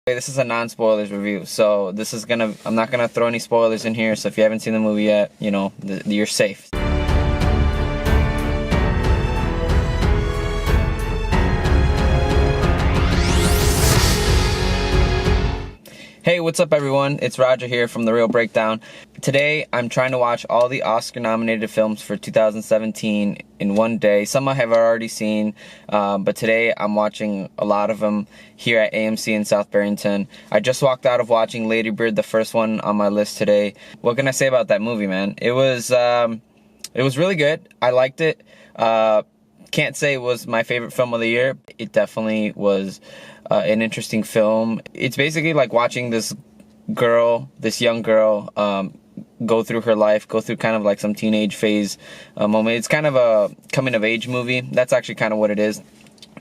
This is a non-spoilers review, so I'm not gonna throw any spoilers in here, so if you haven't seen the movie yet, you're safe. Hey, what's up everyone? It's Roger here from The Real Breakdown. Today, I'm trying to watch all the Oscar-nominated films for 2017 in one day. Some I have already seen, but today I'm watching a lot of them here at AMC in South Barrington. I just walked out of watching Lady Bird, the first one on my list today. What can I say about that movie, man? It was really good. I liked it. Can't say it was my favorite film of the year. It definitely was an interesting film. It's basically like watching this young girl, go through her life, go through kind of like some teenage phase moment. It's kind of a coming of age movie. That's actually kind of what it is.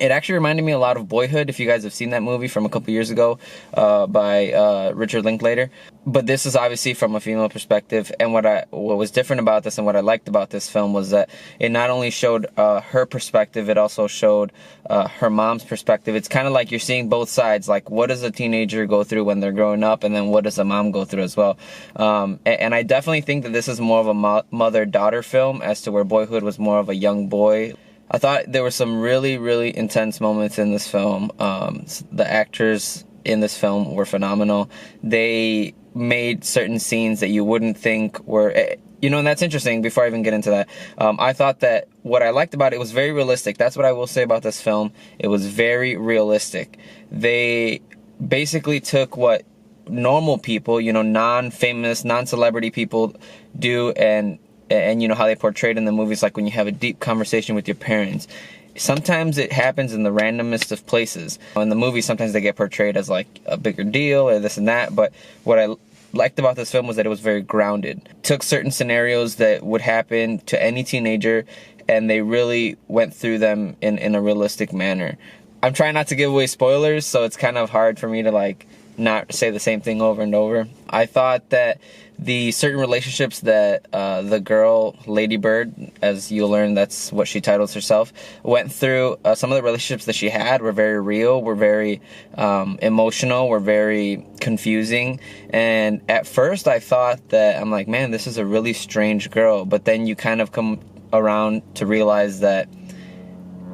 It actually reminded me a lot of Boyhood, if you guys have seen that movie from a couple years ago by Richard Linklater. But this is obviously from a female perspective, and what was different about this and what I liked about this film was that it not only showed her perspective, it also showed her mom's perspective. It's kind of like you're seeing both sides, like what does a teenager go through when they're growing up, and then what does a mom go through as well. And I definitely think that this is more of a mother-daughter film as to where Boyhood was more of a young boy. I thought there were some really, really intense moments in this film. The actors in this film were phenomenal. They made certain scenes that you wouldn't think were, and that's interesting. Before I even get into that, I thought that what I liked about it was very realistic. That's what I will say about this film. It was very realistic. They basically took what normal people, non-famous, non-celebrity people do, and how they portrayed in the movies, like when you have a deep conversation with your parents. Sometimes it happens in the randomest of places. In the movies, sometimes they get portrayed as like a bigger deal or this and that, but what I liked about this film was that it was very grounded. Took certain scenarios that would happen to any teenager, and they really went through them in a realistic manner. I'm trying not to give away spoilers, so it's kind of hard for me to like not say the same thing over and over. I thought that the certain relationships that the girl, Lady Bird, as you'll learn that's what she titles herself, went through, some of the relationships that she had were very real, were very emotional, were very confusing. And at first I thought that, I'm like, man, this is a really strange girl. But then you kind of come around to realize that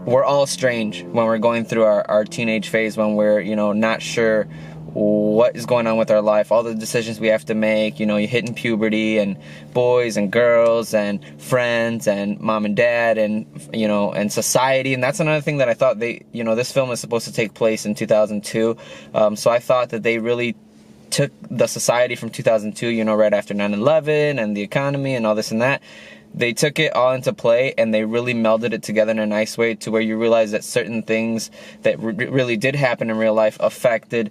we're all strange when we're going through our teenage phase, when we're, not sure what is going on with our life, all the decisions we have to make. You're hitting puberty, and boys and girls and friends and mom and dad and and society. And that's another thing that I thought this film is supposed to take place in 2002, so I thought that they really took the society from 2002, right after 9/11 and the economy and all this and that. They took it all into play, and they really melded it together in a nice way to where you realize that certain things that really did happen in real life affected,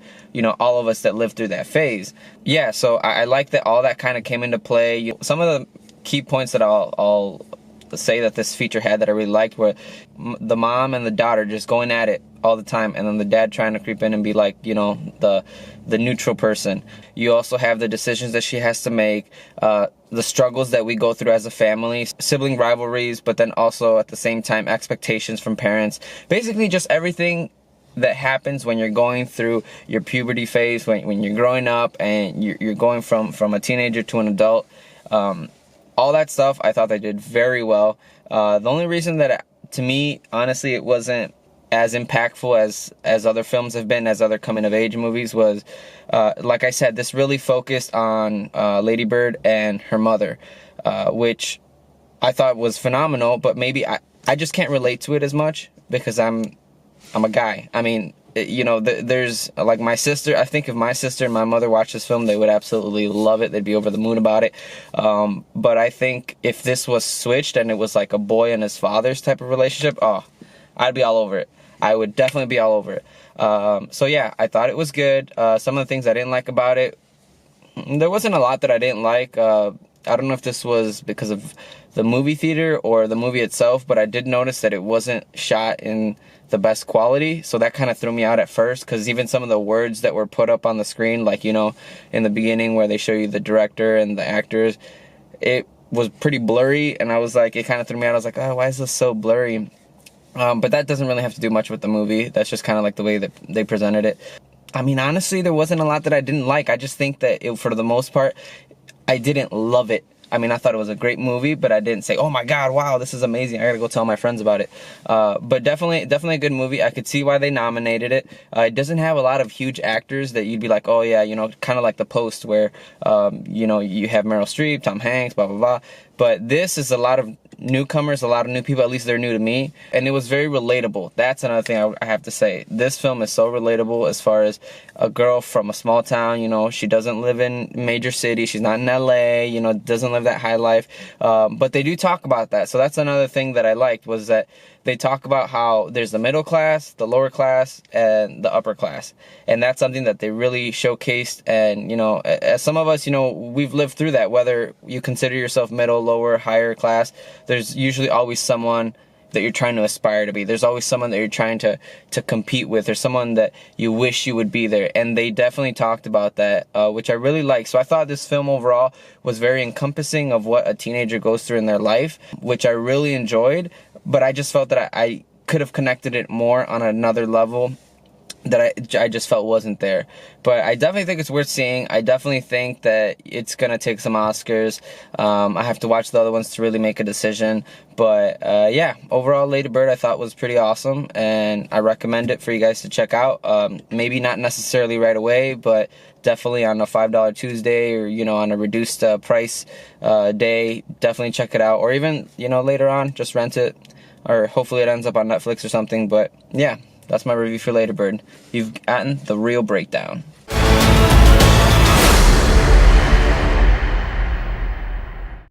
all of us that lived through that phase. Yeah, so I like that all that kind of came into play. Some of the key points that I'll say that this feature had that I really liked were the mom and the daughter just going at it all the time, and then the dad trying to creep in and be like, the neutral person. You also have the decisions that she has to make, the struggles that we go through as a family, sibling rivalries, but then also at the same time expectations from parents. Basically just everything that happens when you're going through your puberty phase, when you're growing up and you're going from a teenager to an adult. All that stuff I thought they did very well. The only reason that, to me, honestly, it wasn't as impactful as other films have been, as other coming-of-age movies, was, like I said, this really focused on Lady Bird and her mother, which I thought was phenomenal, but maybe I just can't relate to it as much because I'm a guy. I mean, there's like my sister. I think if my sister and my mother watched this film, they would absolutely love it. They'd be over the moon about it. But I think if this was switched and it was like a boy and his father's type of relationship, I'd be all over it. I would definitely be all over it. So yeah, I thought it was good. Some of the things I didn't like about it, there wasn't a lot that I didn't like. I don't know if this was because of the movie theater or the movie itself, but I did notice that it wasn't shot in the best quality, so that kind of threw me out at first, because even some of the words that were put up on the screen, like, in the beginning where they show you the director and the actors, it was pretty blurry, and I was like, it kind of threw me out. I was like, oh, why is this so blurry? But that doesn't really have to do much with the movie. That's just kind of like the way that they presented it. I mean, honestly, there wasn't a lot that I didn't like. I just think that for the most part, I didn't love it. I mean, I thought it was a great movie, but I didn't say, "Oh my God, wow, this is amazing! I gotta go tell my friends about it." But definitely a good movie. I could see why they nominated it. It doesn't have a lot of huge actors that you'd be like, "Oh yeah," kind of like The Post, where you have Meryl Streep, Tom Hanks, blah blah blah. But this is a lot of newcomers, a lot of new people. At least they're new to me, and it was very relatable. That's another thing I have to say. This film is so relatable as far as a girl from a small town. She doesn't live in major city. She's not in LA. Doesn't live that high life. But they do talk about that. So that's another thing that I liked, was that they talk about how there's the middle class, the lower class, and the upper class. And that's something that they really showcased. And, as some of us, we've lived through that. Whether you consider yourself middle, lower, higher class, there's usually always someone that you're trying to aspire to be. There's always someone that you're trying to compete with, or someone that you wish you would be there. And they definitely talked about that, which I really like. So I thought this film overall was very encompassing of what a teenager goes through in their life, which I really enjoyed. But I just felt that I could have connected it more on another level that I just felt wasn't there. But I definitely think it's worth seeing. I definitely think that it's going to take some Oscars. I have to watch the other ones to really make a decision. But yeah, overall, Lady Bird I thought was pretty awesome, and I recommend it for you guys to check out. Maybe not necessarily right away, but definitely on a $5 Tuesday, or on a reduced price day. Definitely check it out. Or even later on, just rent it, or hopefully it ends up on Netflix or something. But yeah, that's my review for Lady Bird. You've gotten the real breakdown.